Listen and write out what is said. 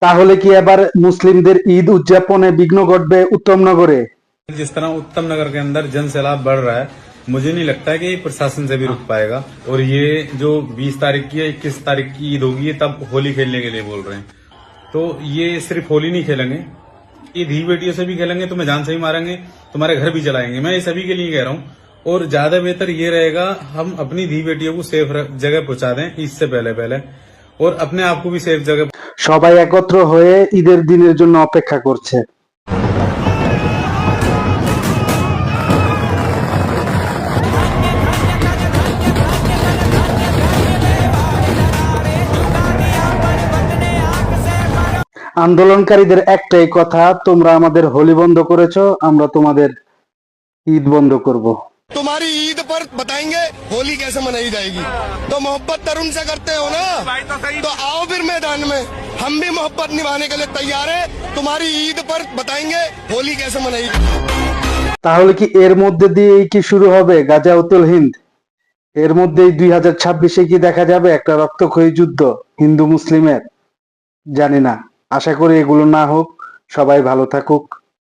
তাহলে কি এবার মুসলিমদের ঈদ উদযাপনে বিঘ্ন ঘটবে উত্তমনগরে? जिस तरह उत्तम नगर के अंदर जन सैलाब बढ़ रहा है, मुझे नहीं लगता है कि प्रशासन से भी रुक पाएगा। और ये जो 20 तारीख की या 21 तारीख की ईद होगी ये तब होली खेलने के लिए बोल रहे हैं, तो ये सिर्फ होली नहीं खेलेंगे, ये धी बेटियों से भी खेलेंगे, तुम्हें जान से भी मारेंगे, तुम्हारे घर भी जलाएंगे। मैं ये सभी के लिए कह रहा हूँ। और ज्यादा बेहतर ये रहेगा हम अपनी धी बेटियों को सेफ जगह पहुंचा दें इससे पहले और अपने आप को भी सेफ जगह। সবাই একত্র হয়ে ঈদের দিনের জন্য অপেক্ষা করছে। আন্দোলনকারীদের একটাই কথা, তোমরা আমাদের হোলি বন্ধ করেছো, আমরা তোমাদের ঈদ বন্ধ করব। तुम्हारी ईद पर बताएंगे होली कैसे मनाई जाएगी। तो मोहब्बत तरुण से करते हो ना, तो आओ फिर मैदान में, हम भी मोहब्बत निभाने के लिए तैयार है। तुम्हारी ईद पर बताएंगे होली कैसे मनाई। তাহলে কি এর মধ্যে দিয়েই কি শুরু হবে গাজাউতুল হিন্দ? এর মধ্যেই 2026-এ কি দেখা যাবে একটা রক্তক্ষয়ী যুদ্ধ হিন্দু মুসলিমের? জানি না, আশা করি এগুলো না হোক। সবাই ভালো থাকুক।